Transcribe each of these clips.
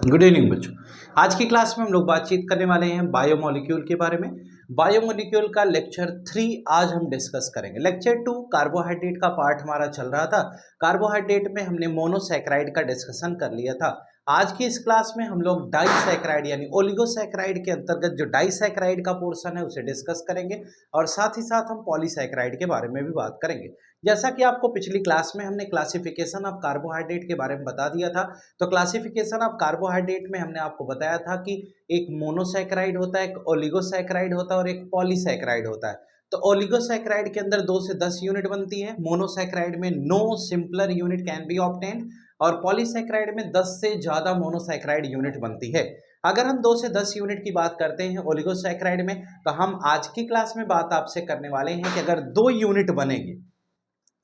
Good evening बच्चों। आज की क्लास में हम लोग बातचीत करने वाले हैं बायोमोलिक्यूल के बारे में। बायोमोलिक्यूल का लेक्चर 3 आज हम डिस्कस करेंगे। लेक्चर 2 कार्बोहाइड्रेट का पार्ट हमारा चल रहा था। कार्बोहाइड्रेट में हमने मोनोसैकेराइड का डिस्कशन कर लिया था। आज की इस क्लास में हम लोग डाइसैकेराइड यानी ओलिगोसैकेराइड के अंतर्गत जो डाइसैकेराइड का पोर्शन है उसे डिस्कस करेंगे और साथ ही साथ हम पॉलीसैकेराइड के बारे में भी बात करेंगे। जैसा कि आपको पिछली क्लास में हमने क्लासिफिकेशन ऑफ कार्बोहाइड्रेट के बारे में बता दिया था, तो क्लासिफिकेशन ऑफ कार्बोहाइड्रेट में हमने आपको बताया था कि एक मोनोसैकेराइड होता है, एक ओलिगोसैकेराइड होता है और एक पॉलीसैकेराइड होता है। तो ओलिगोसैकेराइड के अंदर 2 से 10 यूनिट बनती है, मोनोसैकेराइड में no simpler unit can be obtained और पॉलीसैकेराइड में 10 से ज्यादा मोनोसैकेराइड यूनिट बनती है। अगर हम 2 से 10 यूनिट की बात करते हैं ओलिगोसैकेराइड में, तो हम आज की क्लास में बात आपसे करने वाले हैं कि अगर 2 यूनिट बनेगी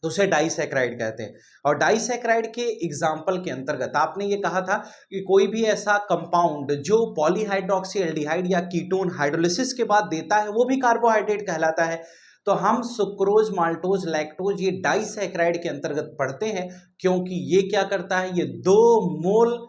तो उसे डाइसैकेराइड कहते हैं। और डाइसैकेराइड के एग्जाम्पल के अंतर्गत आपने ये कहा था कि कोई भी ऐसा कंपाउंड जो पॉलीहाइड्रोक्सी एल्डिहाइड या कीटोन हाइड्रोलिसिस के बाद देता है वो भी कार्बोहाइड्रेट कहलाता है। तो हम सुक्रोज, माल्टोज, लैक्टोज ये डाइसैकेराइड के अंतर्गत पढ़ते हैं, क्योंकि ये क्या करता है, ये 2 मोल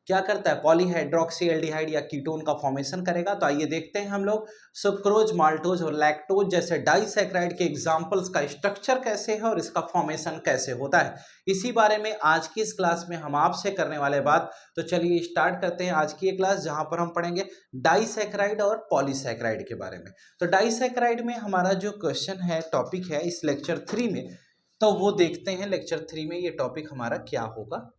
क्या करता है, पॉलीहाइड्रोक्सी एल्डिहाइड या कीटोन का फॉर्मेशन करेगा। तो आइए देखते हैं हम लोग सुक्रोज, माल्टोज और लैक्टोज जैसे डाइसैकेराइड के एग्जांपल्स का स्ट्रक्चर कैसे है और इसका फॉर्मेशन कैसे होता है। इसी बारे में आज की इस क्लास में हम आपसे करने वाले बात। तो चलिए स्टार्ट करते हैं आज की ये क्लास, जहां पर हम पढ़ेंगे डाइसैकेराइड और पॉलीसैकेराइड के बारे में। तो डाइसैकेराइड में हमारा जो क्वेश्चन है, टॉपिक है इस लेक्चर 3 में, तो वो देखते हैं लेक्चर 3 में ये टॉपिक हमारा क्या होगा।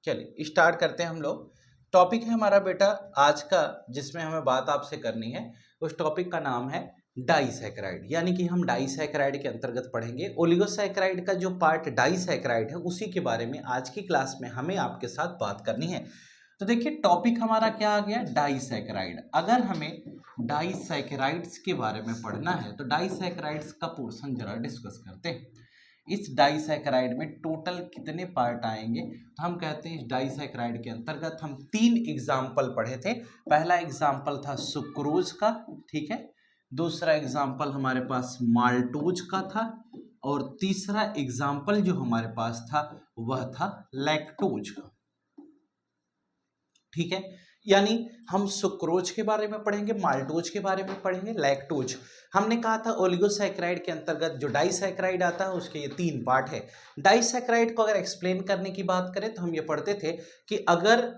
चलिए स्टार्ट करते हैं हम लोग। टॉपिक है हमारा बेटा आज का, जिसमें हमें बात आपसे करनी है, उस टॉपिक का नाम है डाइसैकेराइड। यानी कि हम डाइसैकेराइड के अंतर्गत पढ़ेंगे ओलिगोसैकेराइड का जो पार्ट डाइसैकेराइड है, उसी के बारे में आज की क्लास में हमें आपके साथ बात करनी है। तो देखिए टॉपिक हमारा क्या आ गया, डाइसैकेराइड। अगर हमें डाइसैकेराइड्स के बारे में पढ़ना है तो डाइसैकेराइड्स का पोर्शन जरा डिस्कस करते हैं। इस डाइसैकेराइड में टोटल कितने पार्ट आएंगे, तो हम कहते हैं इस डाइसैकेराइड के अंतर्गत हम 3 एग्जाम्पल पढ़े थे। पहला एग्जाम्पल था सुक्रोज का, ठीक है। दूसरा एग्जाम्पल हमारे पास माल्टोज का था और तीसरा एग्जाम्पल जो हमारे पास था वह था लैक्टोज का, ठीक है। यानी हम सुक्रोज के बारे में पढ़ेंगे, माल्टोज के बारे में पढ़ेंगे, लैक्टोज। हमने कहा था ओलिगोसैकेराइड के अंतर्गत जो डाइसैकेराइड आता है उसके ये 3 पार्ट है। डाइसैकेराइड को अगर एक्सप्लेन करने की बात करें तो हम ये पढ़ते थे कि अगर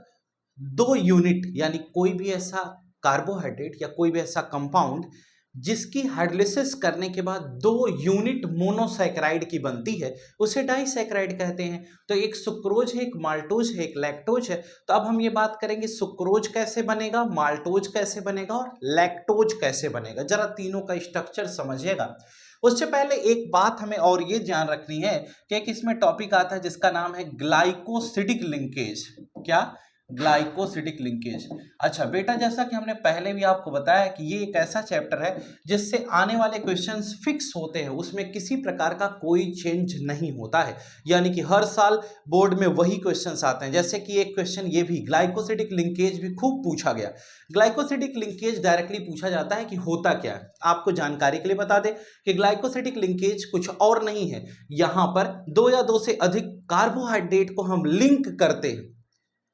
2 यूनिट यानी कोई भी ऐसा कार्बोहाइड्रेट या कोई भी ऐसा कंपाउंड जिसकी हाइड्रोलिसिस करने के बाद 2 यूनिट मोनोसैकेराइड की बनती है उसे डाइसैकेराइड कहते हैं। तो एक सुक्रोज है, एक माल्टोज है, एक लैक्टोज है। तो अब हम ये बात करेंगे सुक्रोज कैसे बनेगा, माल्टोज कैसे बनेगा और लैक्टोज कैसे बनेगा। जरा तीनों का स्ट्रक्चर समझिएगा। उससे पहले एक बात हमें और ये ध्यान रखनी है कि एक इसमें टॉपिक आता है जिसका नाम है ग्लाइकोसिडिक लिंकेज। क्या, ग्लाइकोसिडिक लिंकेज। अच्छा बेटा, जैसा कि हमने पहले भी आपको बताया कि ये एक ऐसा चैप्टर है जिससे आने वाले क्वेश्चंस फिक्स होते हैं, उसमें किसी प्रकार का कोई चेंज नहीं होता है। यानी कि हर साल बोर्ड में वही क्वेश्चंस आते हैं। जैसे कि एक क्वेश्चन ये भी, ग्लाइकोसिडिक लिंकेज भी खूब पूछा गया। ग्लाइकोसिडिक लिंकेज डायरेक्टली पूछा जाता है कि होता क्या है। आपको जानकारी के लिए बता दें कि ग्लाइकोसिडिक लिंकेज कुछ और नहीं है, यहां पर 2 या 2 से अधिक कार्बोहाइड्रेट को हम लिंक करते हैं,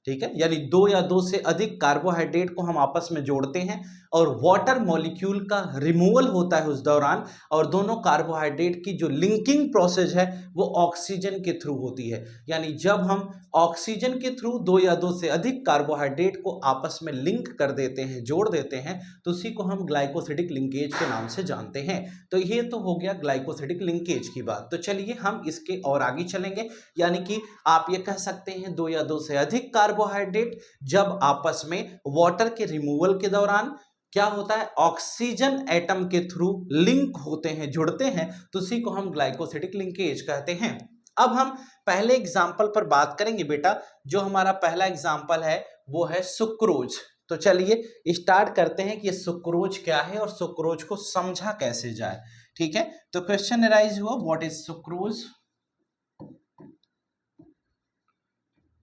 ठीक है। यानी 2 या 2 से अधिक कार्बोहाइड्रेट को हम आपस में जोड़ते हैं और वाटर मॉलिक्यूल का रिमूवल होता है उस दौरान, और दोनों कार्बोहाइड्रेट की जो लिंकिंग प्रोसेस है वो ऑक्सीजन के थ्रू होती है। यानी जब हम ऑक्सीजन के थ्रू 2 या 2 से अधिक कार्बोहाइड्रेट को आपस में लिंक कर देते हैं, जोड़ देते हैं, तो उसी को हम ग्लाइकोसिडिक लिंकेज के नाम से जानते हैं। तो ये तो हो गया ग्लाइकोसिडिक लिंकेज की बात। तो चलिए हम इसके और आगे चलेंगे। यानी कि आप ये कह सकते हैं 2 या 2 से अधिक कार्बोहाइड्रेट जब आपस में वाटर के रिमूवल के दौरान क्या होता है, ऑक्सीजन एटम के थ्रू लिंक होते हैं, जुड़ते हैं, तो उसी को हम ग्लाइकोसिडिक लिंकेज कहते हैं। अब हम पहले एग्जाम्पल पर बात करेंगे बेटा। जो हमारा पहला एग्जाम्पल है वो है सुक्रोज। तो चलिए स्टार्ट करते हैं कि ये सुक्रोज क्या है और सुक्रोज को समझा कैसे जाए। ठीक है, तो क्वेश्चन अराइज हुआ व्हाट इज सुक्रोज।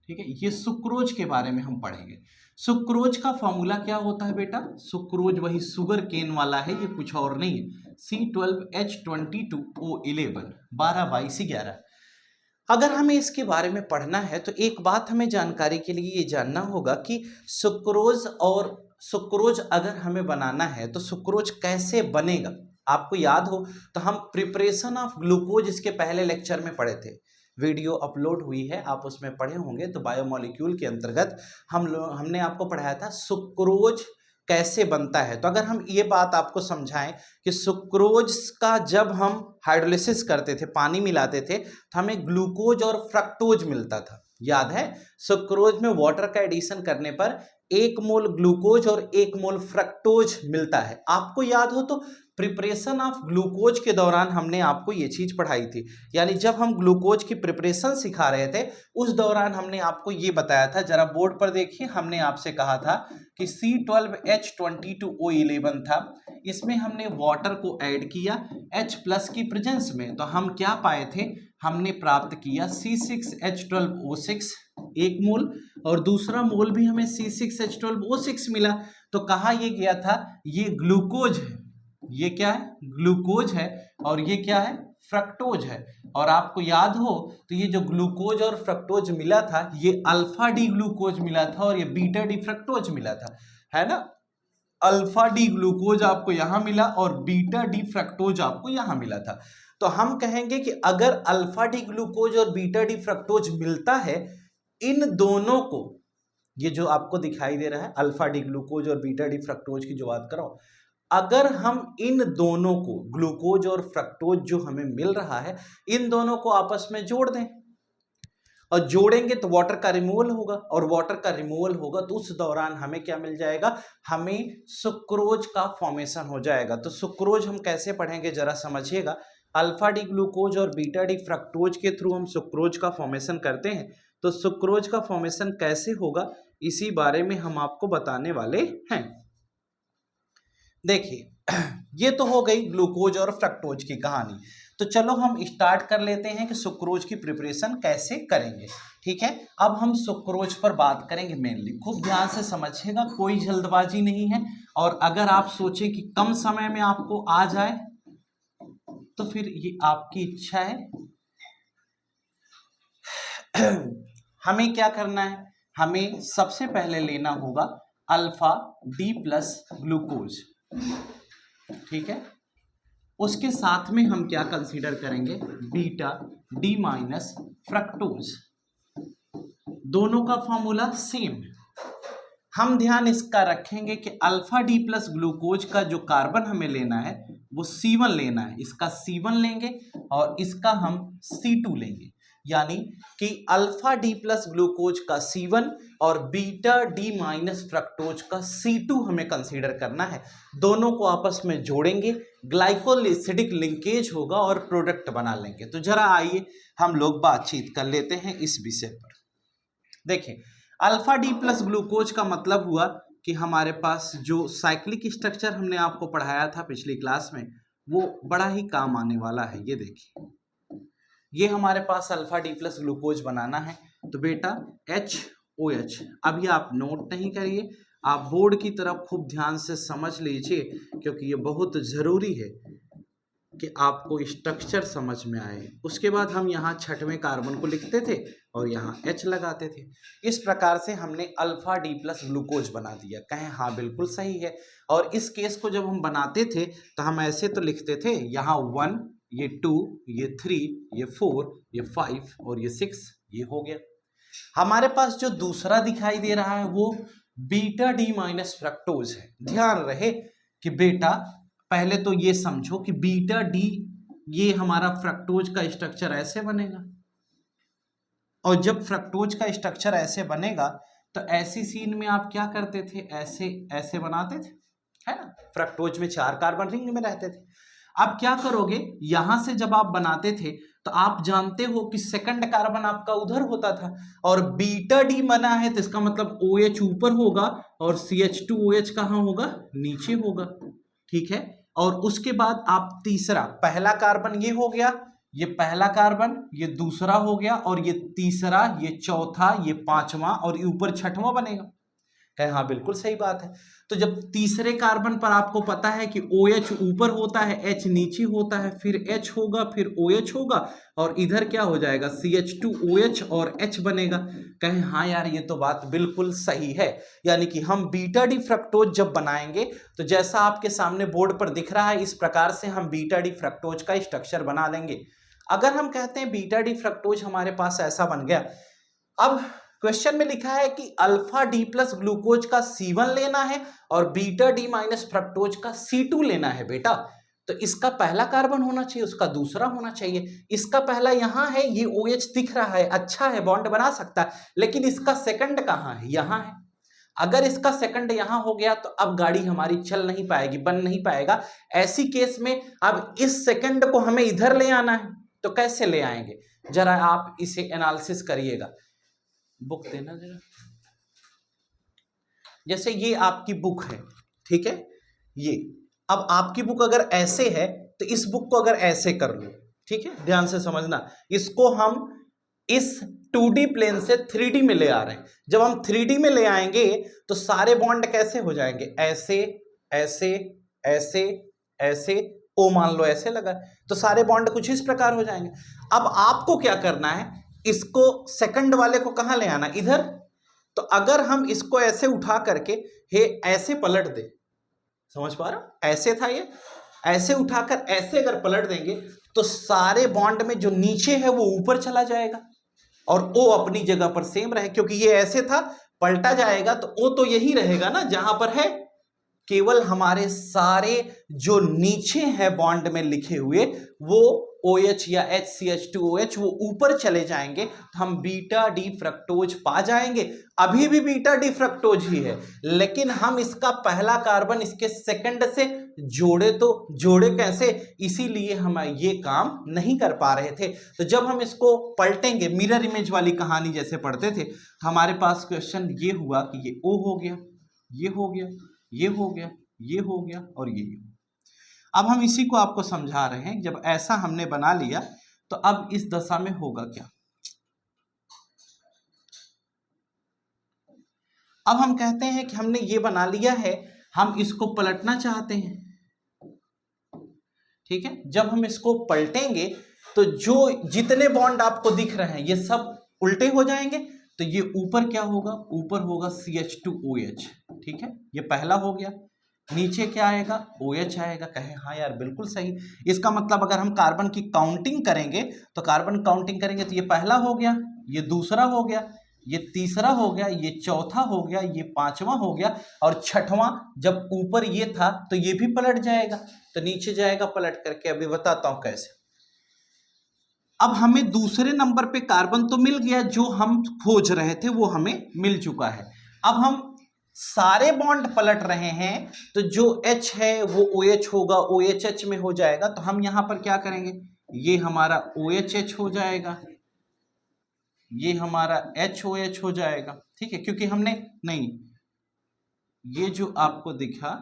ठीक है, ये सुक्रोज के बारे में हम पढ़ेंगे। सुक्रोज का फॉर्मूला क्या होता है बेटा, सुक्रोज वही शुगर केन वाला है, ये कुछ और नहीं है, C12H22O11, 12/11। अगर हमें इसके बारे में पढ़ना है तो एक बात हमें जानकारी के लिए ये जानना होगा कि सुक्रोज अगर हमें बनाना है तो सुक्रोज कैसे बनेगा। आपको याद हो तो हम प्रिपरेशन ऑफ ग्लूकोज इसके पहले लेक्चर में पढ़े थे, वीडियो अपलोड हुई है, आप उसमें पढ़े होंगे। तो बायोमोलिक्यूल के अंतर्गत हमने आपको पढ़ाया था सुक्रोज कैसे बनता है। तो अगर हम ये बात आपको समझाएं कि सुक्रोज का जब हम हाइड्रोलिसिस करते थे, पानी मिलाते थे, तो हमें ग्लूकोज और फ्रक्टोज मिलता था, याद है। सुक्रोज में वाटर का एडिशन करने पर 1 मोल ग्लूकोज और 1 मोल फ्रक्टोज मिलता है। आपको याद हो तो प्रिपरेशन ऑफ ग्लूकोज के दौरान हमने आपको ये चीज पढ़ाई थी, यानी जब हम ग्लूकोज की प्रिपरेशन सिखा रहे थे उस दौरान हमने आपको ये बताया था, जरा बोर्ड पर देखिए, हमने आपसे कहा था कि C12H22O11 था, इसमें हमने वाटर को ऐड किया H+ की प्रेजेंस में, तो हम क्या पाए थे, हमने प्राप्त किया C6H12O6 1 मोल, और दूसरा मोल भी हमें C6H12O6 मिला। तो कहा यह गया था ये ग्लूकोज है, ये क्या है, ग्लूकोज है, और ये क्या है, फ्रक्टोज है। और आपको याद हो तो ये जो ग्लूकोज और फ्रक्टोज मिला था ये अल्फा डी ग्लूकोज मिला था और ये बीटा डी फ्रक्टोज मिला था, है ना। अल्फा डी ग्लूकोज आपको यहां मिला और बीटा डी फ्रक्टोज आपको यहां मिला था। तो हम कहेंगे कि अगर अल्फा डी ग्लूकोज और बीटा डी फ्रक्टोज मिलता है, इन दोनों को, ये जो आपको दिखाई दे रहा है अल्फा डी ग्लूकोज और बीटा डी फ्रक्टोज की जो बात कर रहा हूं, अगर हम इन दोनों को, ग्लूकोज और फ्रक्टोज जो हमें मिल रहा है, इन दोनों को आपस में जोड़ दें, और जोड़ेंगे तो वाटर का रिमूवल होगा, और वाटर का रिमूवल होगा तो उस दौरान हमें क्या मिल जाएगा, हमें सुक्रोज का फॉर्मेशन हो जाएगा। तो सुक्रोज हम कैसे पढ़ेंगे जरा समझिएगा। अल्फा डी ग्लूकोज और बीटा डी फ्रक्टोज के थ्रू हम सुक्रोज का फॉर्मेशन करते हैं, तो सुक्रोज का फॉर्मेशन कैसे होगा इसी बारे में हम आपको बताने वाले हैं। देखिए ये तो हो गई ग्लूकोज और फ्रक्टोज की कहानी। तो चलो हम स्टार्ट कर लेते हैं कि सुक्रोज की प्रिपरेशन कैसे करेंगे। ठीक है, अब हम सुक्रोज पर बात करेंगे मेनली, खूब ध्यान से समझिएगा, कोई जल्दबाजी नहीं है। और अगर आप सोचें कि कम समय में आपको आ जाए तो फिर ये आपकी इच्छा है। हमें क्या करना है, हमें सबसे पहले लेना होगा अल्फा डी प्लस ग्लूकोज, ठीक है। उसके साथ में हम क्या कंसीडर करेंगे, बीटा डी माइनस फ्रक्टोज, दोनों का फॉर्मूला सेम। हम ध्यान इसका रखेंगे कि अल्फा डी प्लस ग्लूकोज का जो कार्बन हमें लेना है वो C1 लेना है, इसका C1 लेंगे और इसका हम C2 लेंगे, यानी कि अल्फा डी प्लस ग्लूकोज का C1 और बीटा डी माइनस फ्रक्टोज का C2 हमें कंसीडर करना है। दोनों को आपस में जोड़ेंगे, ग्लाइकोल एसिडिक लिंकेज होगा और प्रोडक्ट बना लेंगे। तो जरा आइए हम लोग बातचीत कर लेते हैं इस विषय पर। देखिए, अल्फा डी प्लस ग्लूकोज का मतलब हुआ कि हमारे पास जो साइक्लिक स्ट्रक्चर हमने आपको पढ़ाया था पिछली क्लास में वो बड़ा ही काम आने वाला है। ये देखिए, ये हमारे पास अल्फा डी प्लस ग्लूकोज बनाना है, तो बेटा HOH, अभी आप नोट नहीं करिए, आप बोर्ड की तरफ खूब ध्यान से समझ लीजिए, क्योंकि ये बहुत ज़रूरी है कि आपको स्ट्रक्चर समझ में आए। उसके बाद हम यहाँ छठवें कार्बन को लिखते थे और यहाँ H लगाते थे। इस प्रकार से हमने अल्फा डी प्लस ग्लूकोज बना दिया। कहें हाँ बिल्कुल सही है। और इस केस को जब हम बनाते थे तो हम ऐसे तो लिखते थे, यहाँ 1, ये 2, ये 3, ये 4, ये 5 और ये 6, ये हो गया। हमारे पास जो दूसरा दिखाई दे रहा है वो बीटा डी माइनस फ्रक्टोज है। ध्यान रहे कि बेटा पहले तो ये समझो कि बीटा डी, ये हमारा फ्रक्टोज का स्ट्रक्चर ऐसे बनेगा, और जब फ्रक्टोज का स्ट्रक्चर ऐसे बनेगा तो ऐसी सीन में आप क्या करते थे, ऐसे ऐसे बनाते थे, है ना। फ्रक्टोज में 4 कार्बन रिंग में रहते थे। अब क्या करोगे, यहां से जब आप बनाते थे तो आप जानते हो कि सेकंड कार्बन आपका उधर होता था, और बीटा डी बना है तो इसका मतलब OH ऊपर होगा और CH2OH कहाँ होगा, नीचे होगा, ठीक है। और उसके बाद आप तीसरा, पहला कार्बन ये हो गया, ये पहला कार्बन, ये दूसरा हो गया, और ये तीसरा, ये चौथा, ये पांचवा, और ये ऊपर छठवां बनेगा। कहे हाँ बिल्कुल सही बात है। तो जब तीसरे कार्बन पर आपको पता है कि OH ऊपर होता है, H नीचे होता है, फिर H होगा, फिर OH होगा, और इधर क्या हो जाएगा, CH2OH और H बनेगा। कहे हाँ यार ये तो बात बिल्कुल सही है। यानी कि हम बीटा डी फ्रक्टोज जब बनाएंगे तो जैसा आपके सामने बोर्ड पर दिख रहा है, इस प्रकार से हम बीटा डी फ्रक्टोज का स्ट्रक्चर बना लेंगे। अगर हम कहते हैं बीटा डी फ्रक्टोज हमारे पास ऐसा बन गया, अब क्वेश्चन में लिखा है कि अल्फा डी प्लस ग्लूकोज का C1 लेना है और बीटा डी माइनस फ्रक्टोज का C2 लेना है बेटा। तो इसका पहला कार्बन होना चाहिए, उसका दूसरा होना चाहिए। इसका पहला यहां है, ये OH दिख रहा है, अच्छा है, बॉन्ड बना सकता है, लेकिन इसका सेकंड कहां है, यहां है। अगर इसका सेकंड यहां हो गया तो अब गाड़ी हमारी चल नहीं पाएगी, बन नहीं पाएगा। ऐसी केस में अब इस सेकंड को हमें इधर ले आना है, तो कैसे ले आएंगे, जरा आप इसे एनालिसिस करिएगा। बुक देना जरा। जैसे ये आपकी बुक है, ठीक है, ये अब आपकी बुक अगर ऐसे है तो इस बुक को अगर ऐसे कर लो, ठीक है, ध्यान से समझना। इसको हम इस 2D प्लेन से 3D में ले आ रहे हैं। जब हम 3D में ले आएंगे तो सारे बॉन्ड कैसे हो जाएंगे, ऐसे ऐसे ऐसे ऐसे, ओ मान लो ऐसे लगा, तो सारे बॉन्ड कुछ इस प्रकार हो जाएंगे। अब आपको क्या करना है, इसको सेकंड वाले को कहां ले आना, इधर। तो अगर हम इसको ऐसे उठा करके हे ऐसे पलट दे, समझ पा रहे हो, ऐसे था ये, ऐसे उठाकर ऐसे अगर पलट देंगे तो सारे बॉन्ड में जो नीचे है वो ऊपर चला जाएगा और O अपनी जगह पर सेम रहे, क्योंकि ये ऐसे था, पलटा जाएगा तो O तो यही रहेगा ना जहां पर है। केवल हमारे सारे जो नीचे है बॉन्ड में लिखे हुए वो OH या HCH2OH वो ऊपर चले जाएंगे, तो हम बीटा डी फ्रक्टोज पा जाएंगे। अभी भी बीटा डी फ्रक्टोज ही है, लेकिन हम इसका पहला कार्बन इसके सेकंड से जोड़े, तो जोड़े कैसे, इसीलिए हम ये काम नहीं कर पा रहे थे। तो जब हम इसको पलटेंगे, मिरर इमेज वाली कहानी जैसे पढ़ते थे, हमारे पास क्वेश्चन ये हुआ कि ये O हो गया, ये हो गया, ये हो गया, ये हो गया और ये हो। अब हम इसी को आपको समझा रहे हैं, जब ऐसा हमने बना लिया तो अब इस दशा में होगा क्या। अब हम कहते हैं कि हमने ये बना लिया है, हम इसको पलटना चाहते हैं, ठीक है। जब हम इसको पलटेंगे तो जो जितने बॉन्ड आपको दिख रहे हैं ये सब उल्टे हो जाएंगे, तो ये ऊपर क्या होगा, ऊपर होगा CH2OH, ठीक है, ये पहला हो गया। नीचे क्या आएगा, OH आएगा। कहे हाँ यार बिल्कुल सही। इसका मतलब अगर हम कार्बन की काउंटिंग करेंगे तो कार्बन काउंटिंग करेंगे तो ये पहला हो गया, ये दूसरा हो गया, ये तीसरा हो गया, ये चौथा हो गया, ये पांचवा हो गया, और छठवां जब ऊपर ये था तो ये भी पलट जाएगा, तो नीचे जाएगा पलट करके। अभी बताता हूं कैसे। अब हमें दूसरे नंबर पे कार्बन तो मिल गया, जो हम खोज रहे थे वो हमें मिल चुका है। अब हम सारे बॉन्ड पलट रहे हैं, तो जो H है वो OH होगा, OHH में हो जाएगा। तो हम यहां पर क्या करेंगे, ये हमारा OHH हो जाएगा, ये हमारा HOH हो जाएगा, ठीक है, क्योंकि हमने नहीं, ये जो आपको दिखा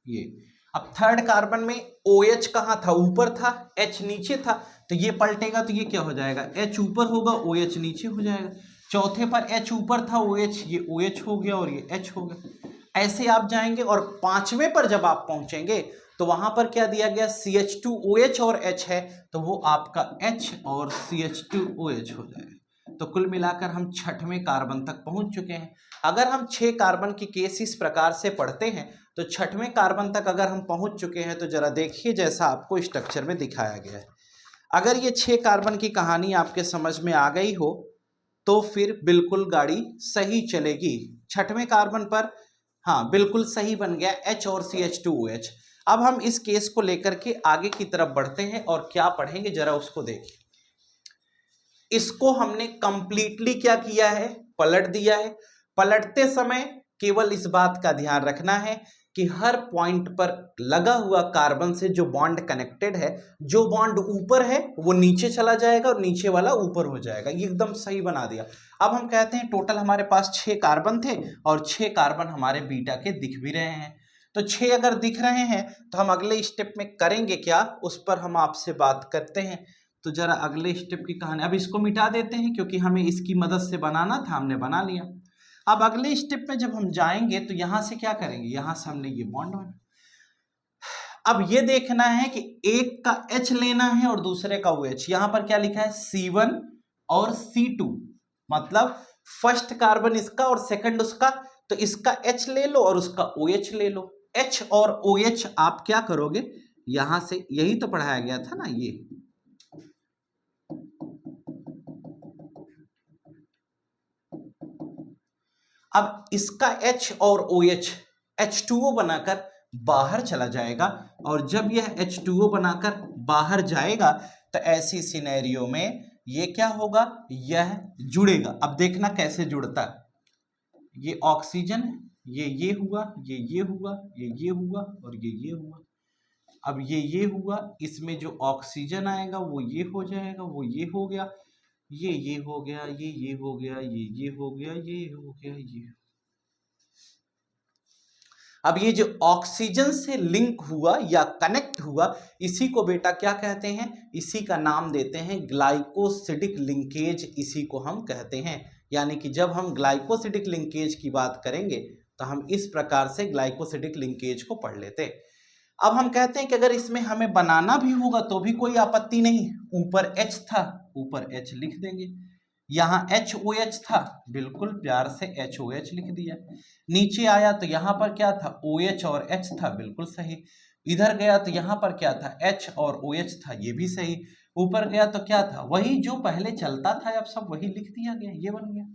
ये, अब थर्ड कार्बन में OH कहां था, ऊपर था, H नीचे था, तो ये पलटेगा तो ये क्या हो जाएगा, H ऊपर होगा, OH नीचे हो जाएगा। चौथे पर H ऊपर था, OH, ये OH हो गया और ये H हो गया। ऐसे आप जाएंगे और पांचवें पर जब आप पहुंचेंगे तो वहां पर क्या दिया गया, CH2OH और H है, तो वो आपका H और CH2OH हो जाएगा। तो कुल मिलाकर हम छठवें कार्बन तक पहुंच चुके हैं। अगर हम 6 कार्बन की केस इस प्रकार से पढ़ते हैं तो छठवें कार्बन तक अगर हम पहुंच चुके हैं, तो जरा देखिए जैसा आपको स्ट्रक्चर में दिखाया गया है। अगर ये 6 कार्बन की कहानी आपके समझ में आ गई हो तो फिर बिल्कुल गाड़ी सही चलेगी। छठवें कार्बन पर हाँ बिल्कुल सही बन गया, H और CH2OH। अब हम इस केस को लेकर के आगे की तरफ बढ़ते हैं और क्या पढ़ेंगे जरा उसको देखिए। इसको हमने कंप्लीटली क्या किया है, पलट दिया है। पलटते समय केवल इस बात का ध्यान रखना है कि हर पॉइंट पर लगा हुआ कार्बन से जो बॉन्ड कनेक्टेड है, जो बॉन्ड ऊपर है वो नीचे चला जाएगा और नीचे वाला ऊपर हो जाएगा। ये एकदम सही बना दिया। अब हम कहते हैं टोटल हमारे पास 6 कार्बन थे और 6 कार्बन हमारे बीटा के दिख भी रहे हैं। तो 6 अगर दिख रहे हैं तो हम अगले स्टेप में करेंगे क्या, उस पर हम आपसे बात करते हैं। तो जरा अगले स्टेप की कहानी, अब इसको मिटा देते हैं क्योंकि हमें इसकी मदद से बनाना था, हमने बना लिया। अब अगले स्टेप में जब हम जाएंगे तो यहां से क्या करेंगे, यहां से हमने ये बॉन्ड बना। अब ये देखना है कि एक का H लेना है और दूसरे का OH। यहां पर क्या लिखा है C1 और C2, मतलब फर्स्ट कार्बन इसका और सेकंड उसका, तो इसका H ले लो और उसका OH ले लो। H और OH आप क्या करोगे, यहां से यही तो पढ़ाया गया था ना, ये अब इसका H और OH H2O बनाकर बाहर चला जाएगा और जब यह H2O बनाकर बाहर जाएगा तो ऐसी सिनेरियो में ये क्या होगा, यह जुड़ेगा। अब देखना कैसे जुड़ता है, ये ऑक्सीजन, ये हुआ, ये हुआ, ये हुआ और ये हुआ। अब ये हुआ, इसमें जो ऑक्सीजन आएगा वो ये हो जाएगा, वो ये हो गया, ये हो गया, ये हो गया, ये हो गया, ये हो गया, ये। अब ये जो ऑक्सीजन से लिंक हुआ या कनेक्ट हुआ, इसी को बेटा क्या कहते हैं, इसी का नाम देते हैं ग्लाइकोसिडिक लिंकेज, इसी को हम कहते हैं। यानी कि जब हम ग्लाइकोसिडिक लिंकेज की बात करेंगे तो हम इस प्रकार से ग्लाइकोसिडिक लिंकेज को पढ़ लेते हैं। अब हम कहते हैं कि अगर इसमें हमें बनाना भी होगा तो भी कोई आपत्ति नहीं। ऊपर H था, ऊपर H लिख देंगे, यहाँ HOH था, बिल्कुल प्यार से HOH लिख दिया। नीचे आया तो यहाँ पर क्या था, OH और H था, बिल्कुल सही। इधर गया तो यहाँ पर क्या था, H और OH था, ये भी सही। ऊपर गया तो क्या था, वही जो पहले चलता था, अब सब वही लिख दिया गया, ये बन गया।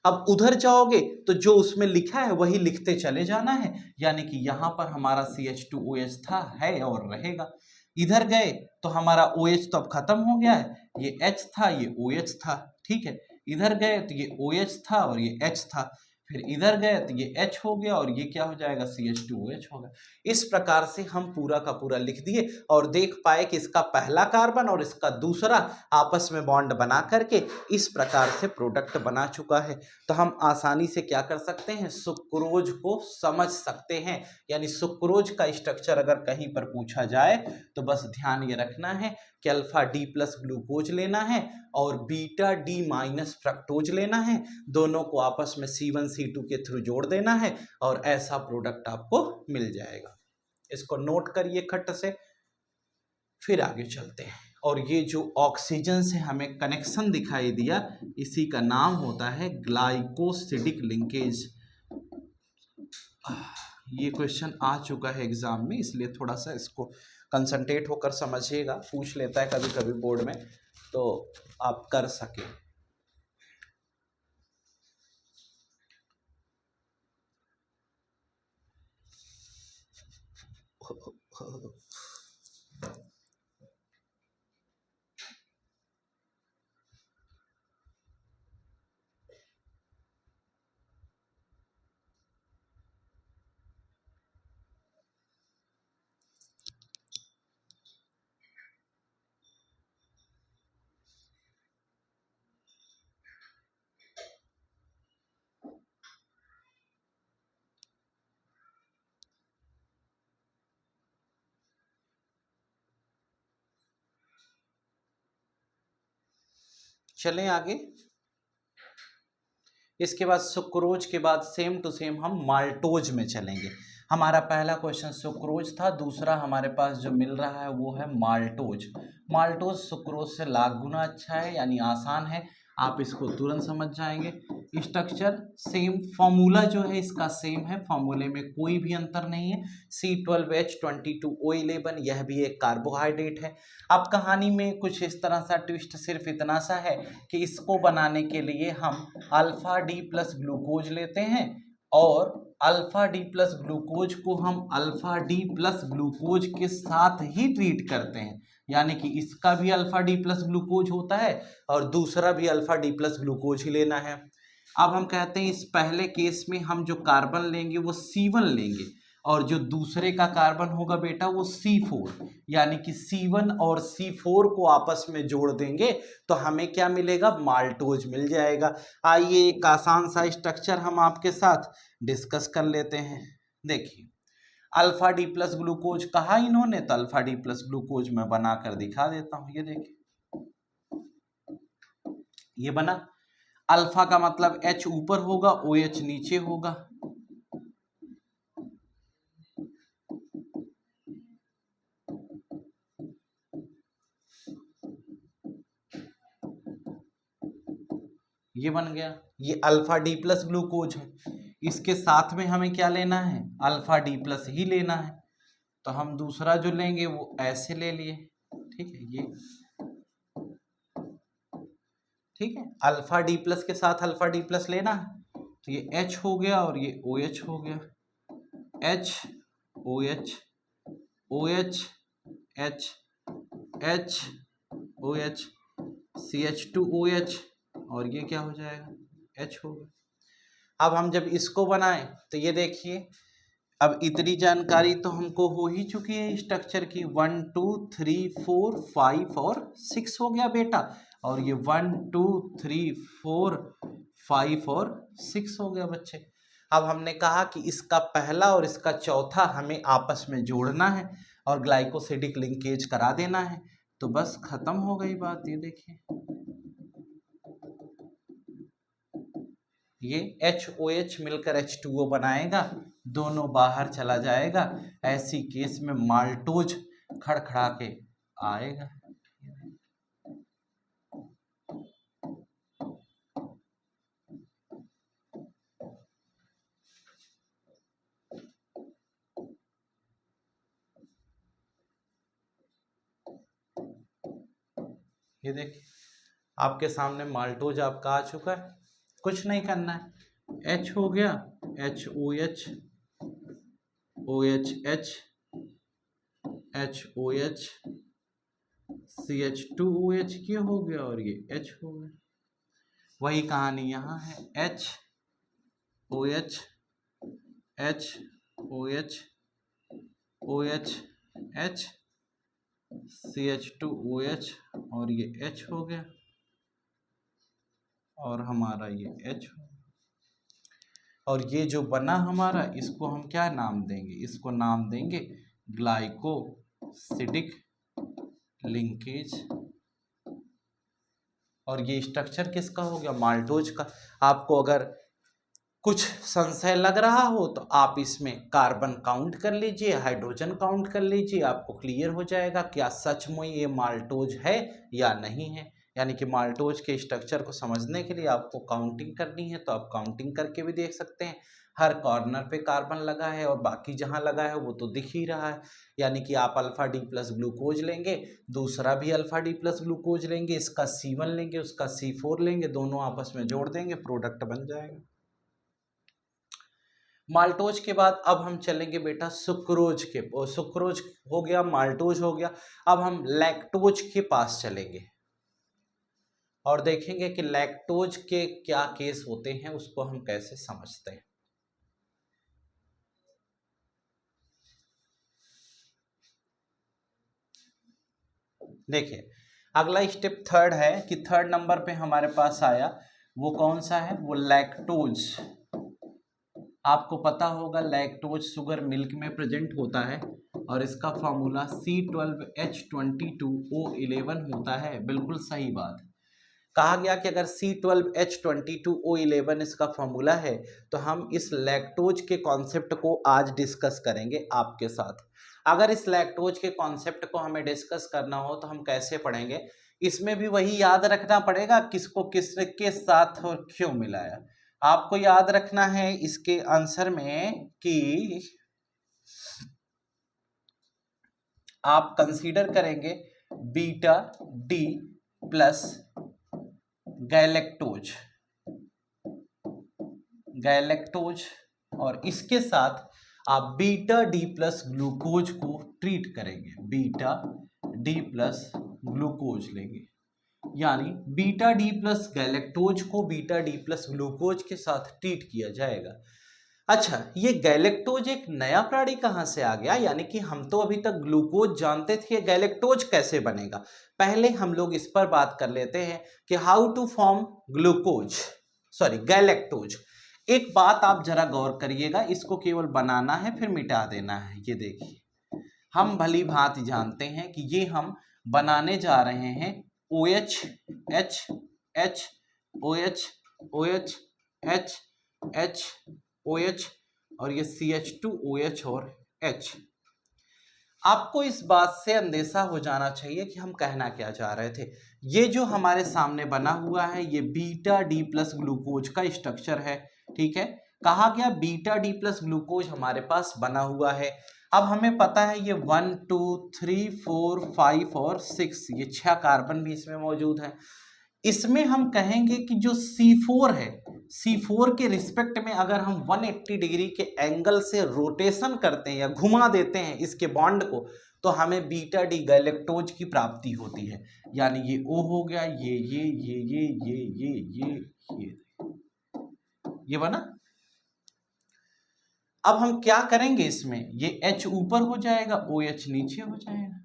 अब उधर जाओगे तो जो उसमें लिखा है वही लिखते चले जाना है, यानी कि यहाँ पर हमारा CH2OH था, है और रहेगा। इधर गए तो हमारा OH तो अब खत्म हो गया है, ये H था, ये OH था, ठीक है। इधर गए तो ये OH था और ये H था, फिर इधर गए तो ये H हो गया और ये क्या हो जाएगा, CH2OH होगा। इस प्रकार से हम पूरा का पूरा लिख दिए और देख पाए कि इसका पहला कार्बन और इसका दूसरा आपस में बॉन्ड बना करके इस प्रकार से प्रोडक्ट बना चुका है। तो हम आसानी से क्या कर सकते हैं, सुक्रोज को समझ सकते हैं। यानी सुक्रोज का स्ट्रक्चर अगर कहीं पर पूछा जाए तो बस ध्यान ये रखना है कि अल्फा डी प्लस ग्लूकोज लेना है और बीटा डी माइनस फ्रक्टोज लेना है, दोनों को आपस में C1 C2 के थ्रू जोड़ देना है और ऐसा प्रोडक्ट आपको मिल जाएगा। इसको नोट करिए खट से, फिर आगे चलते हैं। और ये जो ऑक्सीजन से हमें कनेक्शन दिखाई दिया, इसी का नाम होता है ग्लाइकोसिडिक लिंकेज। ये क्वेश्चन आ चुका है एग्जाम में, इसलिए थोड़ा सा इसको कंसंट्रेट होकर समझिएगा, पूछ लेता है कभी कभी बोर्ड में, तो आप कर सके। चलें आगे। इसके बाद सुक्रोज के बाद सेम टू सेम हम माल्टोज में चलेंगे। हमारा पहला क्वेश्चन सुक्रोज था, दूसरा हमारे पास जो मिल रहा है वो है माल्टोज। माल्टोज सुक्रोज से लाख गुना अच्छा है, यानी आसान है, आप इसको तुरंत समझ जाएंगे। स्ट्रक्चर सेम, फॉर्मूला जो है इसका सेम है, फॉर्मूले में कोई भी अंतर नहीं है। C12H22O11, यह भी एक कार्बोहाइड्रेट है। अब कहानी में कुछ इस तरह सा ट्विस्ट सिर्फ इतना सा है कि इसको बनाने के लिए हम अल्फा डी प्लस ग्लूकोज लेते हैं और अल्फा डी प्लस ग्लूकोज को हम अल्फा डी प्लस ग्लूकोज के साथ ही ट्रीट करते हैं, यानी कि इसका भी अल्फा डी प्लस ग्लूकोज होता है और दूसरा भी अल्फा डी प्लस ग्लूकोज ही लेना है। अब हम कहते हैं इस पहले केस में हम जो कार्बन लेंगे वो C1 लेंगे और जो दूसरे का कार्बन होगा बेटा वो C4, यानी कि C1 और C4 को आपस में जोड़ देंगे तो हमें क्या मिलेगा, माल्टोज मिल जाएगा। आइए एक आसान सा स्ट्रक्चर हम आपके साथ डिस्कस कर लेते हैं। देखिए अल्फा डी प्लस ग्लूकोज कहा इन्होंने, तो अल्फा डी प्लस ग्लूकोज मैं बना कर दिखा देता हूं। ये देखिए ये बना, अल्फा का मतलब H ऊपर होगा, OH नीचे होगा। ये बन गया, ये अल्फा डी प्लस ग्लूकोज है। इसके साथ में हमें क्या लेना है, अल्फा डी प्लस ही लेना है, तो हम दूसरा जो लेंगे वो ऐसे ले लिए। ठीक है, ये ठीक है, अल्फा डी प्लस के साथ अल्फा डी प्लस लेना है, तो ये H हो गया और ये OH हो गया। H OH OH H H OH CH2OH और ये क्या हो जाएगा, H हो गया। अब हम जब इसको बनाएं तो ये देखिए, अब इतनी जानकारी तो हमको हो ही चुकी है स्ट्रक्चर की, 1 2 3 4 5 और 6 हो गया बेटा, और ये 1 2 3 4 5 और 6 हो गया बच्चे। अब हमने कहा कि इसका पहला और इसका चौथा हमें आपस में जोड़ना है और ग्लाइकोसिडिक लिंकेज करा देना है, तो बस खत्म हो गई बात। ये देखिए ये HOH मिलकर H2O बनाएगा, दोनों बाहर चला जाएगा, ऐसी केस में माल्टोज खड़खड़ा के आएगा। ये देखिए आपके सामने माल्टोज आपका आ चुका है, कुछ नहीं करना है, H हो गया, HOH OHH HOH CH2OH ये हो गया और ये H हो गया। वही कहानी यहाँ है, HOH HOH OH H CH2OH और ये H हो गया और हमारा ये H हो गया। और ये जो बना हमारा, इसको हम क्या नाम देंगे, इसको नाम देंगे ग्लाइकोसिडिक लिंकेज। और ये स्ट्रक्चर किसका हो गया, माल्टोज का। आपको अगर कुछ संशय लग रहा हो तो आप इसमें कार्बन काउंट कर लीजिए, हाइड्रोजन काउंट कर लीजिए, आपको क्लियर हो जाएगा क्या सच में ये माल्टोज है या नहीं है। यानी कि माल्टोज के स्ट्रक्चर को समझने के लिए आपको काउंटिंग करनी है, तो आप काउंटिंग करके भी देख सकते हैं। हर कॉर्नर पे कार्बन लगा है और बाकी जहाँ लगा है वो तो दिख ही रहा है। यानी कि आप अल्फा डी प्लस ग्लूकोज लेंगे, दूसरा भी अल्फा डी प्लस ग्लूकोज लेंगे, इसका C1 लेंगे, उसका C4 लेंगे, दोनों आपस में जोड़ देंगे, प्रोडक्ट बन जाएगा। माल्टोज के बाद अब हम चलेंगे बेटा सुक्रोज के, सुक्रोज हो गया, माल्टोज हो गया, अब हम लैक्टोज के पास चलेंगे और देखेंगे कि लैक्टोज के क्या केस होते हैं, उसको हम कैसे समझते हैं। देखिए अगला स्टेप थर्ड है कि थर्ड नंबर पे हमारे पास आया, वो कौन सा है, वो लैक्टोज। आपको पता होगा लैक्टोज शुगर मिल्क में प्रेजेंट होता है और इसका फॉर्मूला C12H22O11 होता है। बिल्कुल सही बात। कहा गया कि अगर C12H22O11 इसका फॉर्मूला है तो हम इस लैक्टोज के कॉन्सेप्ट को आज डिस्कस करेंगे आपके साथ। अगर इस लैक्टोज के कॉन्सेप्ट को हमें डिस्कस करना हो तो हम कैसे पढ़ेंगे, इसमें भी वही याद रखना पड़ेगा किसको किसके साथ और क्यों मिलाया। आपको याद रखना है इसके आंसर में कि आप कंसीडर करेंगे बीटा डी प्लस गैलेक्टोज, और इसके साथ आप बीटा डी प्लस ग्लूकोज को ट्रीट करेंगे, बीटा डी प्लस ग्लूकोज लेंगे। यानी बीटा डी प्लस गैलेक्टोज को बीटा डी प्लस ग्लूकोज के साथ ट्रीट किया जाएगा। अच्छा, ये गैलेक्टोज एक नया प्राणी कहाँ से आ गया? यानी कि हम तो अभी तक ग्लूकोज जानते थे, गैलेक्टोज कैसे बनेगा? पहले हम लोग इस पर बात कर लेते हैं कि how to form glucose, sorry galactose. एक बात आप जरा गौर करिएगा, इसको केवल बनाना है फिर मिटा देना है। ये देखिए, हम भली भांति जानते हैं कि ये हम बनाने जा रहे हैं OH H H OH OH H H OH और ये CH2OH और H। आपको इस बात से अंदेशा हो जाना चाहिए कि हम कहना क्या चाह रहे थे। ये जो हमारे सामने बना हुआ है ये बीटा डी प्लस ग्लूकोज का स्ट्रक्चर है, ठीक है। कहा गया बीटा डी प्लस ग्लूकोज हमारे पास बना हुआ है। अब हमें पता है ये 1 2 3 4 5 और 6, ये 6 कार्बन भी इसमें मौजूद है। इसमें हम कहेंगे कि जो C4 है, C4 के रिस्पेक्ट में अगर हम 180 डिग्री के एंगल से रोटेशन करते हैं या घुमा देते हैं इसके बॉन्ड को, तो हमें बीटा डी गैलेक्टोज की प्राप्ति होती है। यानी ये O हो गया, ये बना। अब हम क्या करेंगे, इसमें ये H ऊपर हो जाएगा, OH नीचे हो जाएगा।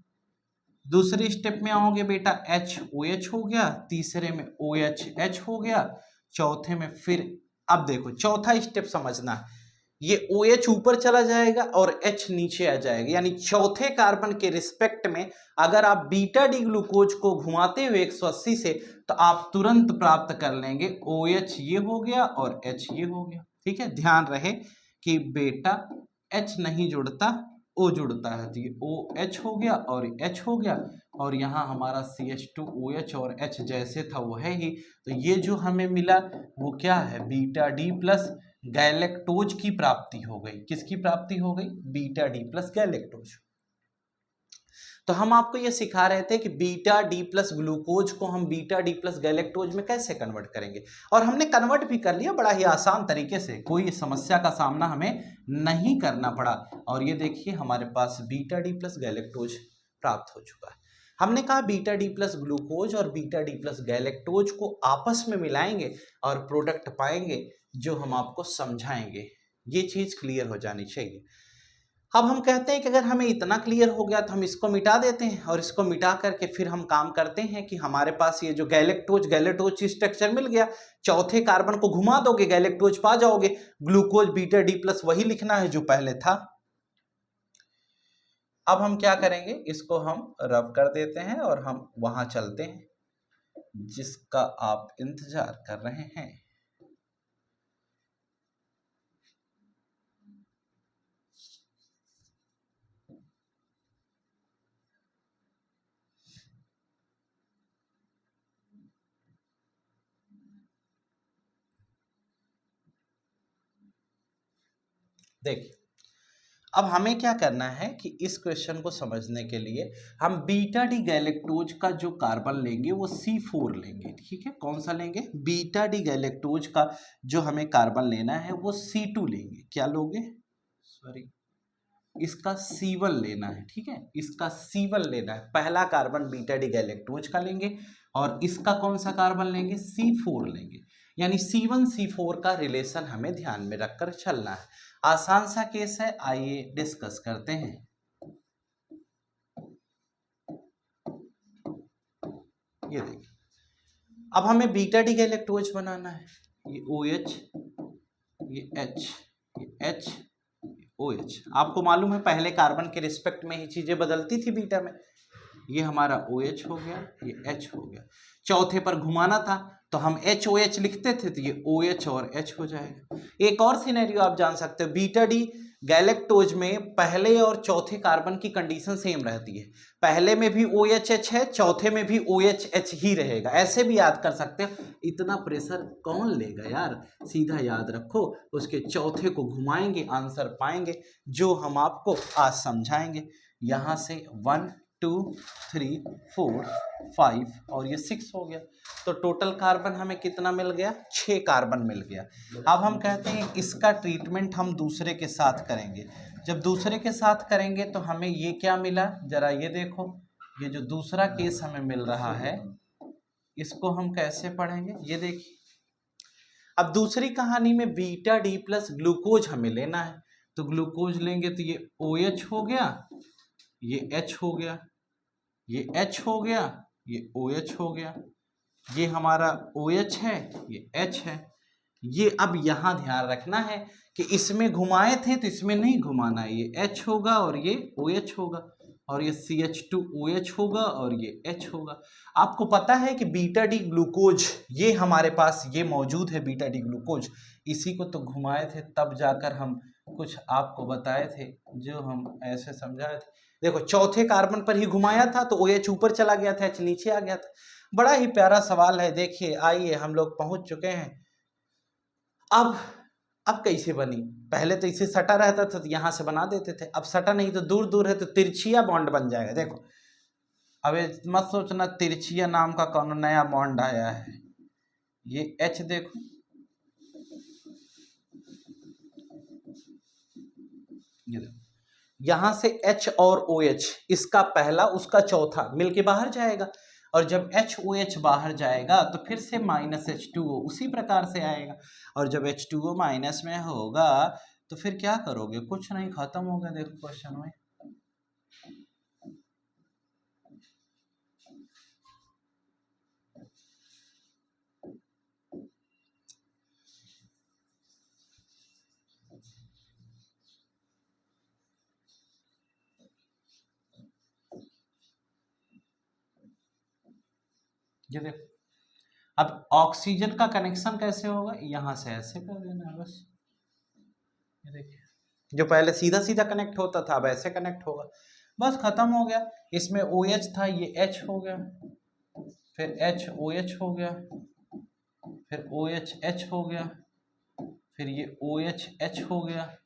दूसरे स्टेप में आओगे बेटा, HOH हो गया, तीसरे में OHH हो गया, चौथे में फिर, अब देखो चौथा स्टेप समझना है, ये OH ऊपर चला जाएगा और H नीचे आ जाएगा। यानी चौथे कार्बन के रिस्पेक्ट में अगर आप बीटा डी ग्लूकोज को घुमाते हुए 180 से, तो आप तुरंत प्राप्त कर लेंगे OH ये हो गया और H ये हो गया, ठीक है। ध्यान रहे कि बेटा H नहीं जुड़ता, O जुड़ता है, तो ये OH हो गया और H हो गया, और यहाँ हमारा CH2OH और H जैसे था वो है ही। तो ये जो हमें मिला वो क्या है, बीटा डी प्लस गैलेक्टोज की प्राप्ति हो गई। किसकी प्राप्ति हो गई? Beta D plus galactose. तो हम आपको ये सिखा रहे थे कि बीटा डी प्लस ग्लूकोज को हम बीटा डी प्लस गैलेक्टोज में कैसे कन्वर्ट करेंगे, और हमने कन्वर्ट भी कर लिया बड़ा ही आसान तरीके से, कोई समस्या का सामना हमें नहीं करना पड़ा। और ये देखिए हमारे पास बीटा डी प्लस गैलेक्टोज प्राप्त हो चुका है। हमने कहा बीटा डी प्लस ग्लूकोज और बीटा डी प्लस गैलेक्टोज को आपस में मिलाएंगे और प्रोडक्ट पाएंगे, जो हम आपको समझाएंगे। ये चीज क्लियर हो जानी चाहिए। अब हम कहते हैं कि अगर हमें इतना क्लियर हो गया तो हम इसको मिटा देते हैं, और इसको मिटा करके फिर हम काम करते हैं कि हमारे पास ये जो गैलेक्टोज स्ट्रक्चर मिल गया, चौथे कार्बन को घुमा दोगे गैलेक्टोज पा जाओगे, ग्लूकोज बीटा डी प्लस वही लिखना है जो पहले था। अब हम क्या करेंगे, इसको हम रब कर देते हैं और हम वहां चलते हैं जिसका आप इंतजार कर रहे हैं। देखिए, अब हमें क्या करना है कि इस क्वेश्चन को समझने के लिए हम बीटा डी गैलेक्टोज का जो कार्बन लेंगे वो C4 लेंगे, ठीक है। कौन सा लेंगे? बीटा डी गैलेक्टोज का जो हमें कार्बन लेना है वो C2 लेंगे। क्या लोगे? सॉरी, इसका C1 लेना है, ठीक है। इसका C1 लेना है, पहला कार्बन बीटा डी गैलेक्टोज का लेंगे, और इसका कौन सा कार्बन लेंगे? C4 लेंगे। यानी C1 C4 का रिलेशन हमें ध्यान में रखकर चलना है। आसान सा केस है, आइए डिस्कस करते हैं। ये देखिए, अब हमें बीटा डी गैलेक्टोज बनाना है। ये OH, ये H, ये H, OH। आपको मालूम है पहले कार्बन के रिस्पेक्ट में ही चीजें बदलती थी बीटा में। ये हमारा OH हो गया, ये H हो गया। चौथे पर घुमाना था तो हम HOH लिखते थे, तो ये OH और H हो जाएगा। एक और सिनेरियो आप जान सकते हो, बीटा डी गैलेक्टोज में पहले और चौथे कार्बन की कंडीशन सेम रहती है। पहले में भी OHH है, चौथे में भी OHH ही रहेगा। ऐसे भी याद कर सकते हो। इतना प्रेशर कौन लेगा यार, सीधा याद रखो, उसके चौथे को घुमाएंगे, आंसर पाएंगे, जो हम आपको आज समझाएंगे। यहां से 1 2 3 4 5 और ये 6 हो गया। तो टोटल कार्बन हमें कितना मिल गया? 6 कार्बन मिल गया। अब हम कहते हैं इसका ट्रीटमेंट हम दूसरे के साथ करेंगे। जब दूसरे के साथ करेंगे तो हमें ये क्या मिला, जरा ये देखो। ये जो दूसरा केस हमें मिल रहा है, इसको हम कैसे पढ़ेंगे, ये देखिए। अब दूसरी कहानी में बीटा डी प्लस ग्लूकोज हमें लेना है, तो ग्लूकोज लेंगे तो ये OH हो गया, ये H हो गया, ये H हो गया, ये OH हो गया, ये हमारा OH है, ये H है। ये अब यहाँ ध्यान रखना है कि इसमें घुमाए थे तो इसमें नहीं घुमाना है, ये H होगा और ये OH होगा, और ये CH2OH होगा और ये H होगा। आपको पता है कि बीटा डी ग्लूकोज ये हमारे पास ये मौजूद है, बीटा डी ग्लूकोज, इसी को तो घुमाए थे तब जाकर हम कुछ आपको बताए थे, जो हम ऐसे समझाए थे। देखो चौथे कार्बन पर ही घुमाया था तो OH ऊपर चला गया था, H नीचे आ गया था। बड़ा ही प्यारा सवाल है, देखिए आइए हम लोग पहुंच चुके हैं। अब कैसे बनी, पहले तो इसे सटा रहता था तो यहां से बना देते थे, अब सटा नहीं तो दूर दूर है तो तिरछिया बॉन्ड बन जाएगा। देखो अब मत सोचना तिरछिया नाम का कौन नया बॉन्ड आया है, ये H देखो, ये देखो यहां से H और OH, इसका पहला उसका चौथा मिलके बाहर जाएगा, और जब HOH बाहर जाएगा तो फिर से -H2O उसी प्रकार से आएगा, और जब H2O माइनस में होगा तो फिर क्या करोगे, कुछ नहीं, खत्म हो गया। देखो क्वेश्चन में ये देखो, अब ऑक्सीजन का कनेक्शन कैसे होगा, यहां से ऐसे कर देना बस, ये देखिए जो पहले सीधा सीधा कनेक्ट होता था अब ऐसे कनेक्ट होगा, बस खत्म हो गया। इसमें OH था, ये H हो गया, फिर HOH हो गया, फिर OH H हो गया, फिर ये OH H हो गया,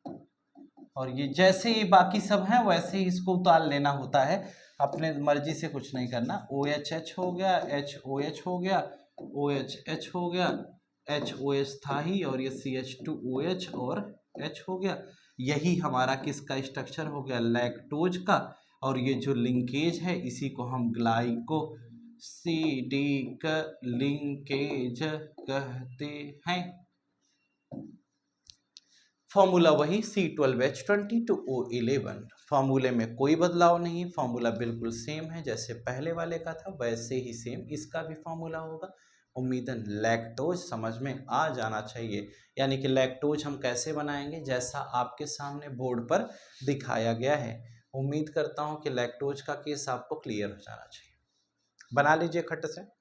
और ये जैसे ही बाकी सब हैं वैसे ही इसको उतार लेना होता है, अपने मर्जी से कुछ नहीं करना। OH H हो गया, HOH हो गया, OH H हो गया, HOH था ही, और ये CH2OH और H हो गया। यही हमारा किसका स्ट्रक्चर हो गया, लैक्टोज का, और ये जो लिंकेज है इसी को हम ग्लाइकोसिडिक लिंकेज कहते हैं। फॉर्मूला वही C12H22O11, फॉर्मूले में कोई बदलाव नहीं, फॉर्मूला बिल्कुल सेम है, जैसे पहले वाले का था वैसे ही सेम इसका भी फॉर्मूला होगा। उम्मीदन लैक्टोज समझ में आ जाना चाहिए, यानी कि लैक्टोज हम कैसे बनाएंगे जैसा आपके सामने बोर्ड पर दिखाया गया है। उम्मीद करता हूं कि लैक्टोज का केस आपको क्लियर हो जाना चाहिए, बना लीजिए खट से।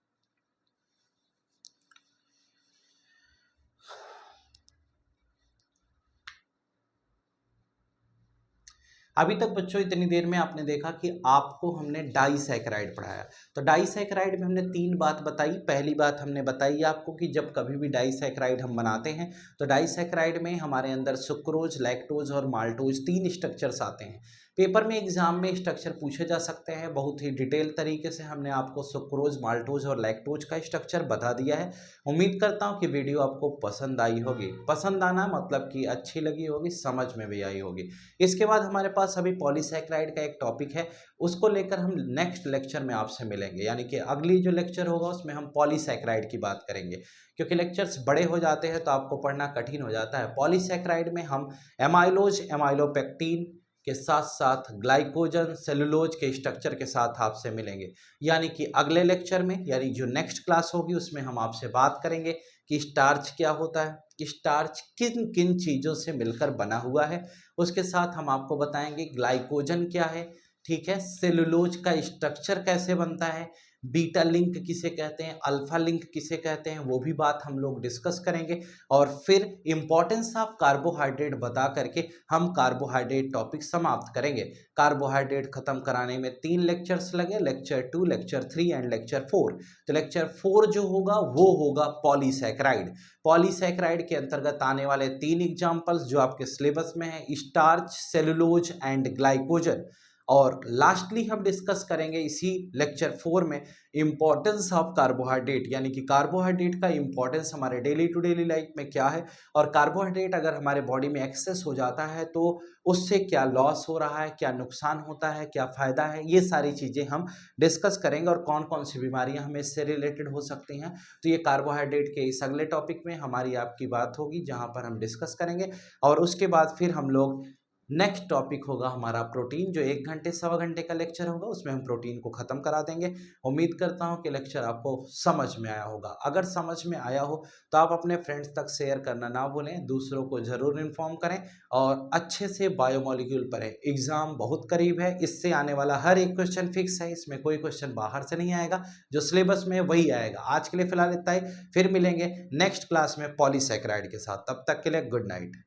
अभी तक बच्चों इतनी देर में आपने देखा कि आपको हमने डाइसैकेराइड पढ़ाया, तो डाइसैकेराइड में हमने 3 बात बताई। पहली बात हमने बताई आपको कि जब कभी भी डाइसैकेराइड हम बनाते हैं तो डाइसैकेराइड में हमारे अंदर सुक्रोज, लैक्टोज और माल्टोज 3 स्ट्रक्चर्स आते हैं। पेपर में एग्जाम में स्ट्रक्चर पूछे जा सकते हैं, बहुत ही डिटेल तरीके से हमने आपको सुक्रोज, माल्टोज और लैक्टोज का स्ट्रक्चर बता दिया है। उम्मीद करता हूँ कि वीडियो आपको पसंद आई होगी, पसंद आना मतलब कि अच्छी लगी होगी, समझ में भी आई होगी। इसके बाद हमारे पास अभी पॉलीसैकेराइड का एक टॉपिक है, उसको लेकर हम नेक्स्ट लेक्चर में आपसे मिलेंगे, यानी कि अगली जो लेक्चर होगा उसमें हम पॉलीसैकेराइड की बात करेंगे, क्योंकि लेक्चर्स बड़े हो जाते हैं तो आपको पढ़ना कठिन हो जाता है। पॉलीसैकेराइड में हम एमाइलोज, एमाइलोपेक्टिन के साथ साथ ग्लाइकोजन, सेलुलोज के स्ट्रक्चर के साथ आपसे मिलेंगे, यानी कि अगले लेक्चर में, यानी जो नेक्स्ट क्लास होगी उसमें हम आपसे बात करेंगे कि स्टार्च क्या होता है, स्टार्च किन किन चीज़ों से मिलकर बना हुआ है, उसके साथ हम आपको बताएंगे ग्लाइकोजन क्या है, ठीक है, सेलुलोज का स्ट्रक्चर कैसे बनता है, बीटा लिंक किसे कहते हैं, अल्फा लिंक किसे कहते हैं, वो भी बात हम लोग डिस्कस करेंगे। और फिर इंपॉर्टेंस ऑफ कार्बोहाइड्रेट बता करके हम कार्बोहाइड्रेट टॉपिक समाप्त करेंगे। कार्बोहाइड्रेट खत्म कराने में 3 लेक्चर्स लगे, लेक्चर 2, लेक्चर 3 एंड लेक्चर 4। तो लेक्चर 4 जो होगा वो होगा पॉलीसैकेराइड। पॉलीसैकेराइड के अंतर्गत आने वाले 3 एग्जाम्पल्स जो आपके सिलेबस में है, स्टार्च, सेलुलोज एंड ग्लाइकोजन। और लास्टली हम डिस्कस करेंगे इसी लेक्चर 4 में इम्पोर्टेंस ऑफ कार्बोहाइड्रेट, यानी कि कार्बोहाइड्रेट का इम्पोर्टेंस हमारे डेली टू डेली लाइफ में क्या है, और कार्बोहाइड्रेट अगर हमारे बॉडी में एक्सेस हो जाता है तो उससे क्या लॉस हो रहा है, क्या नुकसान होता है, क्या फ़ायदा है, ये सारी चीज़ें हम डिस्कस करेंगे और कौन कौन सी बीमारियां हमें इससे रिलेटेड हो सकती हैं। तो ये कार्बोहाइड्रेट के इस अगले टॉपिक में हमारी आपकी बात होगी, जहां पर हम डिस्कस करेंगे। और उसके बाद फिर हम लोग नेक्स्ट टॉपिक होगा हमारा प्रोटीन, जो 1 घंटे 1.25 घंटे का लेक्चर होगा, उसमें हम प्रोटीन को ख़त्म करा देंगे। उम्मीद करता हूं कि लेक्चर आपको समझ में आया होगा। अगर समझ में आया हो तो आप अपने फ्रेंड्स तक शेयर करना ना भूलें, दूसरों को ज़रूर इन्फॉर्म करें और अच्छे से बायोमॉलिक्यूल पढ़ें। एग्ज़ाम बहुत करीब है, इससे आने वाला हर एक क्वेश्चन फिक्स है, इसमें कोई क्वेश्चन बाहर से नहीं आएगा, जो सिलेबस में है वही आएगा। आज के लिए फिलहाल इतना ही, फिर मिलेंगे नेक्स्ट क्लास में पॉलीसैकेराइड के साथ। तब तक के लिए गुड नाइट।